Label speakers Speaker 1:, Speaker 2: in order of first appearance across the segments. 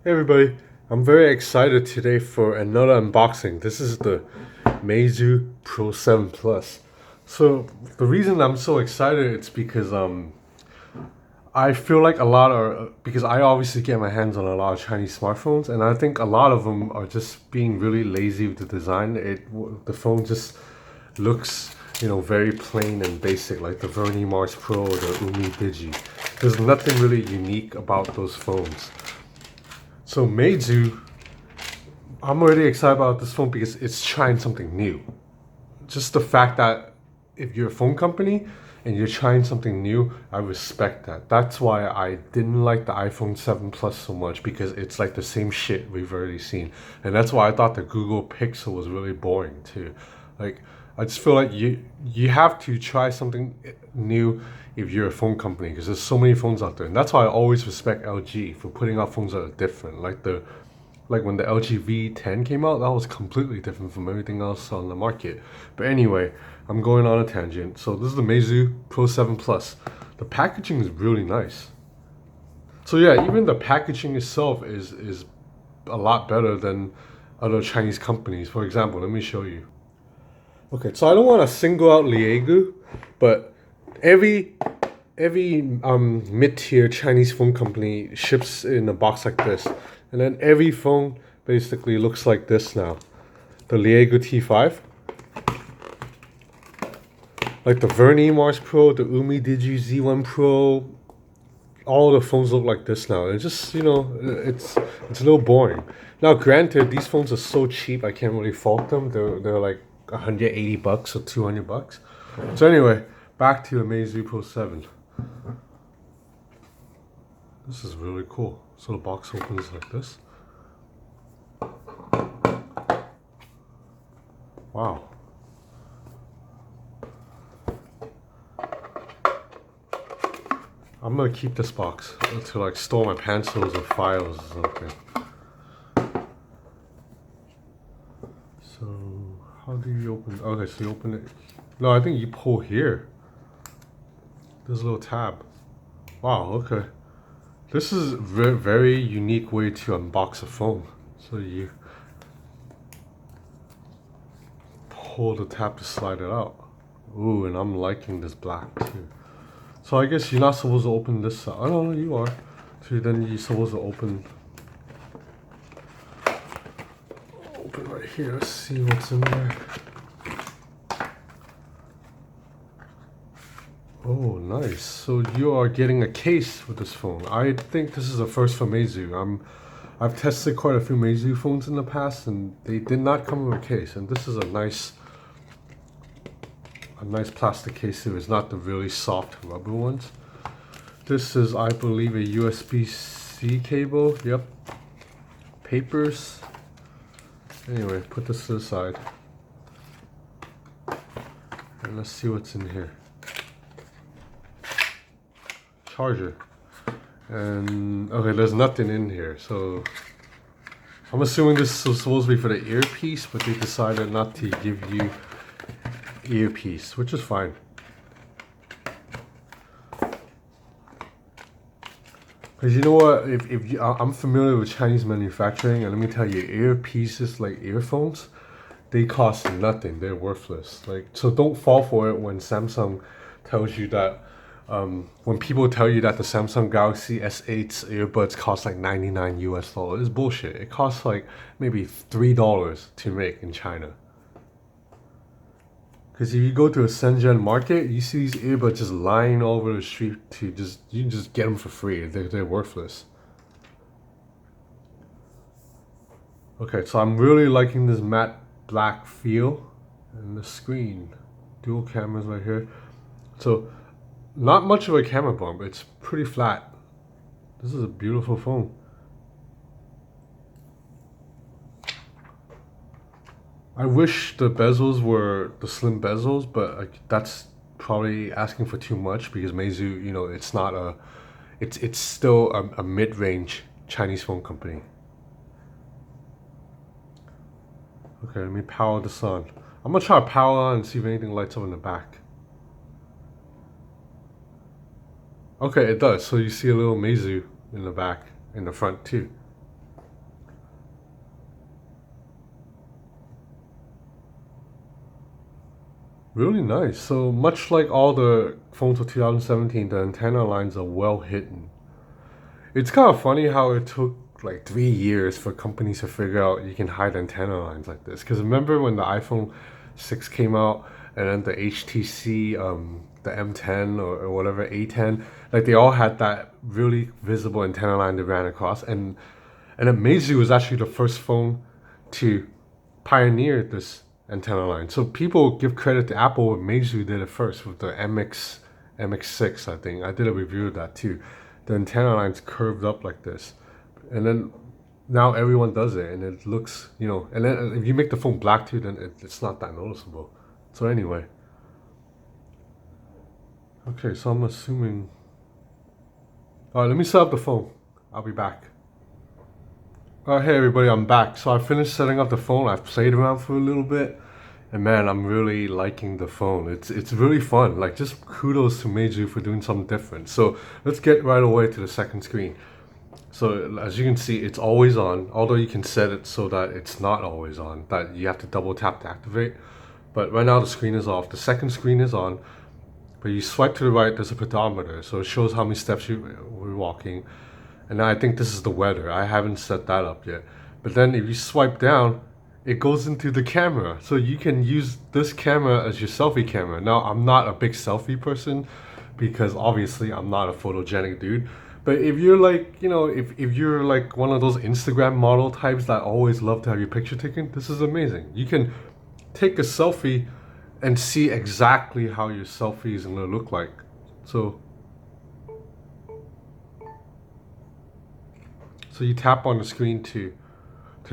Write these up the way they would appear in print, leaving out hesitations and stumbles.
Speaker 1: Hey everybody, I'm very excited today for another unboxing. This is the Meizu Pro 7 Plus. So the reason I'm so excited it's because I feel like a lot are because I obviously get my hands on a lot of Chinese smartphones, and I think a lot of them are just being really lazy with the design. The phone just looks very plain and basic, like the Verni Mars Pro or the Umi Digi. There's nothing really unique about those phones. So Meizu, I'm already excited about this phone because it's trying something new. Just the fact that if you're a phone company and you're trying something new, I respect that. That's why I didn't like the iPhone 7 Plus so much, because it's like the same shit we've already seen. And that's why I thought the Google Pixel was really boring too. Like, I just feel like you have to try something new if you're a phone company, because there's so many phones out there. And that's why I always respect LG for putting out phones that are different. Like when the LG V10 came out, that was completely different from everything else on the market. But anyway, I'm going on a tangent. So this is the Meizu Pro 7 Plus. The packaging is really nice. So yeah, even the packaging itself is a lot better than other Chinese companies. For example, let me show you. Okay, so I don't want to single out Liegu, but every mid-tier Chinese phone company ships in a box like this, and then every phone basically looks like this now. The Liegu T5, like the Verni Mars Pro, the Umi Digi Z1 Pro, all the phones look like this now. It's just it's a little boring. Now, granted, these phones are so cheap, I can't really fault them. They're like 180 bucks or 200 bucks. So anyway, back to the Meizu Pro 7. This is really cool. So the box opens like this. Wow. I'm gonna keep this box to like store my pencils or files or something. So how do you open? Okay, so you open it. No, I think you pull here. There's a little tab. Wow. Okay. This is a very unique way to unbox a phone. So you pull the tab to slide it out. Ooh, and I'm liking this black too. So I guess you're not supposed to open this side. Oh no, you are. So then you're supposed to open right here. Let's see what's in there. Oh, nice. So you are getting a case with this phone. I think this is a first for Meizu. I've tested quite a few Meizu phones in the past, and they did not come with a case. And this is a nice plastic case too. It's not the really soft rubber ones. This is, I believe, a USB-C cable. Yep. Papers. Anyway, put this to the side. And let's see what's in here. Charger. And okay, there's nothing in here. So I'm assuming this is supposed to be for the earpiece, but they decided not to give you earpiece, which is fine. Because you know what, if you, I'm familiar with Chinese manufacturing, and let me tell you, earpieces like earphones, they cost nothing. They're worthless. Like, so don't fall for it when Samsung tells you that. When people tell you that the Samsung Galaxy S8's earbuds cost like 99 US dollars, it's bullshit. It costs like maybe $3 to make in China. Because if you go to a Shenzhen market, you see these earbuds just lying all over the street you just get them for free. They're worthless. Okay, so I'm really liking this matte black feel and the screen. Dual cameras right here. So not much of a camera bump. It's pretty flat. This is a beautiful phone. I wish the bezels were the slim bezels, but like, that's probably asking for too much, because Meizu, it's not it's still a mid-range Chinese phone company. Okay, let me power this on. I'm gonna try to power on and see if anything lights up in the back. Okay, it does. So you see a little Meizu in the back, in the front too. Really nice. So much like all the phones of 2017, the antenna lines are well hidden. It's kind of funny how it took like 3 years for companies to figure out you can hide antenna lines like this. Because remember when the iPhone 6 came out and then the HTC, the M10 or whatever, A10, like they all had that really visible antenna line that ran across. And then Meizu was actually the first phone to pioneer this antenna line. So people give credit to Apple, but Meizu did it first with the MX6, I think. I did a review of that too. The antenna line's curved up like this. And then now everyone does it and it looks, and then if you make the phone black too, then it's not that noticeable. So anyway. Okay, so I'm assuming... Alright, let me set up the phone. I'll be back. Hey everybody, I'm back. So I finished setting up the phone. I've played around for a little bit, and man, I'm really liking the phone. It's really fun. Like, just kudos to Meizu for doing something different. So let's get right away to the second screen. So as you can see, it's always on, although you can set it so that it's not always on, that you have to double tap to activate. But right now the screen is off. The second screen is on, but you swipe to the right, there's a pedometer. So it shows how many steps we're walking. And I think this is the weather. I haven't set that up yet. But then if you swipe down, it goes into the camera. So you can use this camera as your selfie camera. Now, I'm not a big selfie person because obviously I'm not a photogenic dude. But if you're like, if you're like one of those Instagram model types that always love to have your picture taken, this is amazing. You can take a selfie and see exactly how your selfie is gonna look like. So you tap on the screen to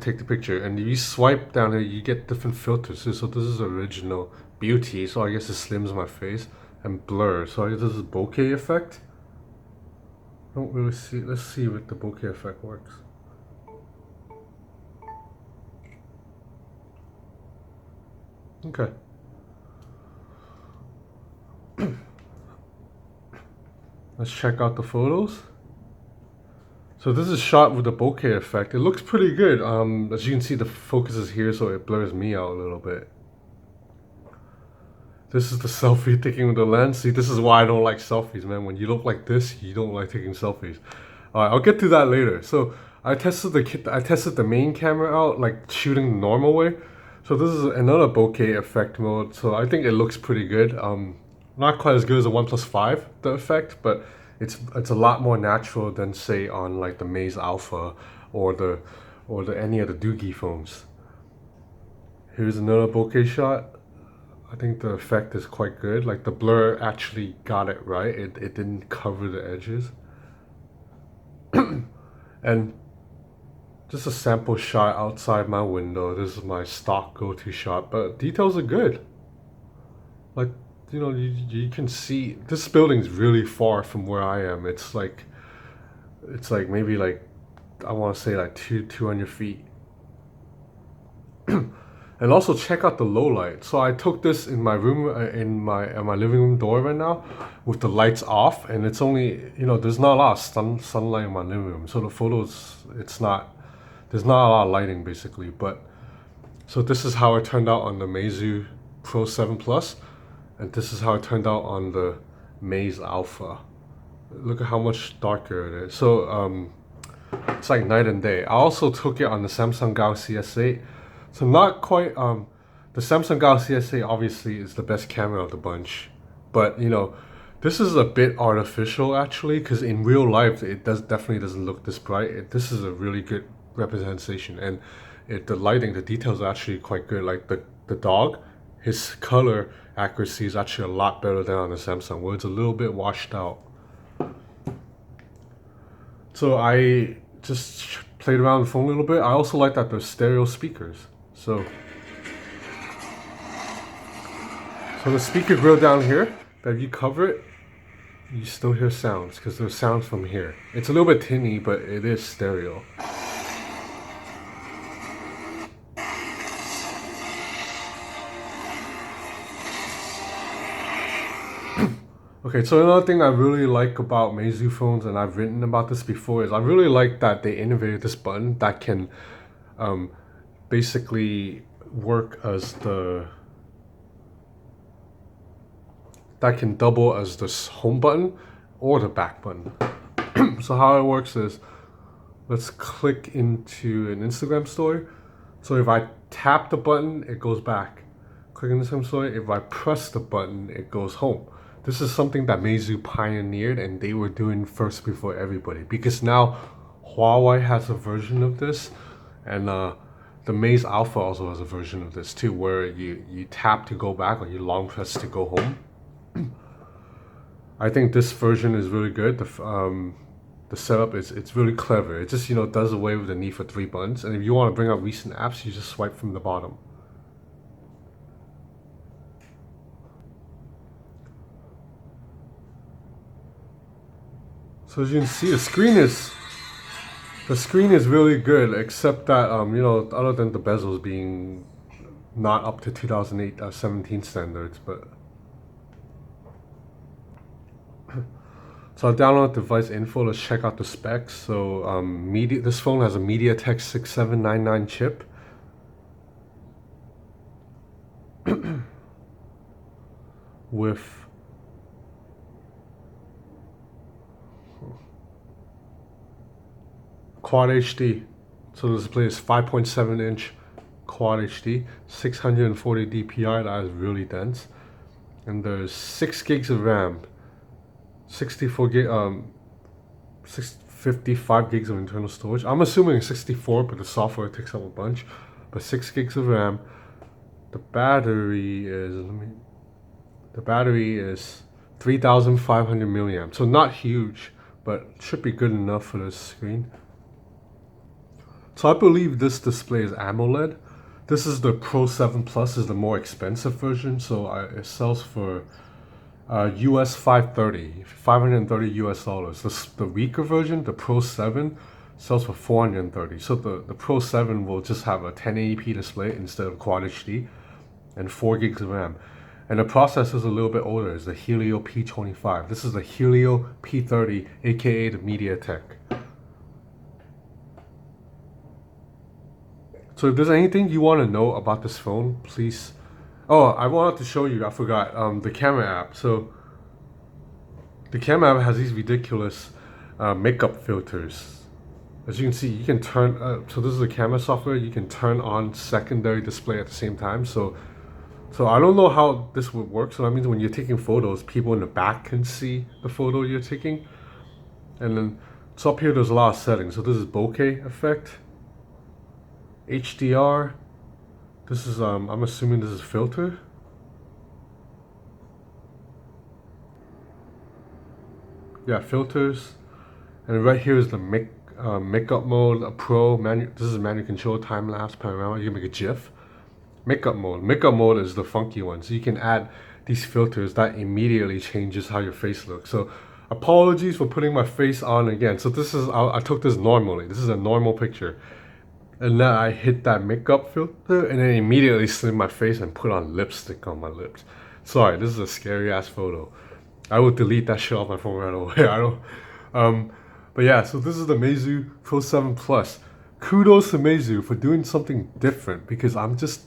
Speaker 1: take the picture, and if you swipe down here, you get different filters. So this is original, beauty, so I guess it slims my face, and blur. So I guess this is bokeh effect. Don't really see. Let's see if the bokeh effect works. Okay. Let's check out the photos. So this is shot with the bokeh effect. It looks pretty good. As you can see, the focus is here, so it blurs me out a little bit. This is the selfie taking with the lens. See, this is why I don't like selfies, man. When you look like this, you don't like taking selfies. Alright, I'll get to that later. So I tested the main camera out, like shooting the normal way. So this is another bokeh effect mode. So I think it looks pretty good. Not quite as good as the OnePlus 5, the effect, but it's a lot more natural than say on like the Meizu Alpha or the any of the Doogie phones. Here's another bokeh shot. I think the effect is quite good. Like the blur actually got it right. It didn't cover the edges. And just a sample shot outside my window. This is my stock go-to shot, but details are good. Like, you can see this building's really far from where I am. It's like maybe like, I want to say like 200 feet. And also check out the low light. So I took this in my room, in my living room door right now, with the lights off, and it's only, there's not a lot of sunlight in my living room. So the photos, there's not a lot of lighting basically. But so this is how it turned out on the Meizu Pro 7 Plus, and this is how it turned out on the Meizu Alpha. Look at how much darker it is. So it's like night and day. I also took it on the Samsung Galaxy S8. So not quite, the Samsung Galaxy S8 obviously is the best camera of the bunch, but this is a bit artificial actually, because in real life it definitely doesn't look this bright. This is a really good representation, and the lighting, the details are actually quite good. Like the dog, his color accuracy is actually a lot better than on the Samsung, where it's a little bit washed out. So I just played around with the phone a little bit. I also like that there's stereo speakers. So the speaker grill down here, that if you cover it, you still hear sounds, because there's sounds from here. It's a little bit tinny, but it is stereo. Okay, so another thing I really like about Meizu phones, and I've written about this before, is I really like that they innovated this button that can basically work as the that can double as the home button or the back button. So how it works is, let's click into an Instagram story. So if I tap the button, it goes back. Click on Instagram story, if I press the button, it goes home. This is something that Meizu pioneered, and they were doing first before everybody, because now Huawei has a version of this, and the Meizu Alpha also has a version of this too, where you tap to go back or you long press to go home. I think this version is really good. The setup it's really clever. It just does away with the need for 3 buttons, and if you want to bring up recent apps, you just swipe from the bottom. So as you can see, the screen is really good, except that other than the bezels being not up to 2017 standards, but so I'll download device info. Let's check out the specs. So this phone has a MediaTek 6799 chip. With Quad HD. So the display is 5.7 inch Quad HD, 640 DPI. That is really dense. And there's 6 gigs of RAM, 55 gigs of internal storage. I'm assuming 64, but the software takes up a bunch. But 6 gigs of RAM. The battery is 3,500 milliamps. So not huge, but should be good enough for this screen. So I believe this display is AMOLED. This is the Pro 7 Plus, is the more expensive version. So it sells for US $530 US dollars. The weaker version, the Pro 7, sells for 430. So the Pro 7 will just have a 1080p display instead of Quad HD, and 4 gigs of RAM. And the processor is a little bit older. It's the Helio P25. This is the Helio P30, aka the MediaTek. So if there's anything you want to know about this phone, please. Oh, I wanted to show you, I forgot, the camera app. So the camera app has these ridiculous makeup filters. As you can see, you can turn, so this is the camera software, you can turn on secondary display at the same time. So I don't know how this would work. So that means when you're taking photos, people in the back can see the photo you're taking. And then, so up here there's a lot of settings. So this is bokeh effect, HDR. This is, I'm assuming this is filter. Yeah, filters. And right here is the makeup mode, a pro, this is manual control, time lapse, panorama. You can make a GIF. Makeup mode is the funky one. So you can add these filters that immediately changes how your face looks. So apologies for putting my face on again. So this is, I took this normally. This is a normal picture. And then I hit that makeup filter and then immediately slim my face and put on lipstick on my lips. Sorry, this is a scary ass photo. I would delete that shit off my phone right away. I don't, but yeah, so this is the Meizu Pro 7 Plus. Kudos to Meizu for doing something different, because I'm just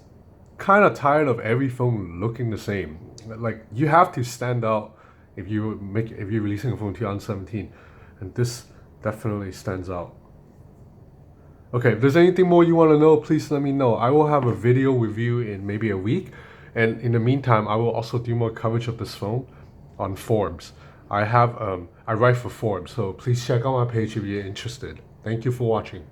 Speaker 1: kind of tired of every phone looking the same. Like, you have to stand out if you're releasing a phone in 2017, and this definitely stands out. Okay, if there's anything more you want to know, please let me know. I will have a video review in maybe a week, and in the meantime, I will also do more coverage of this phone on forums. I write for forums, so please check out my page if you're interested. Thank you for watching.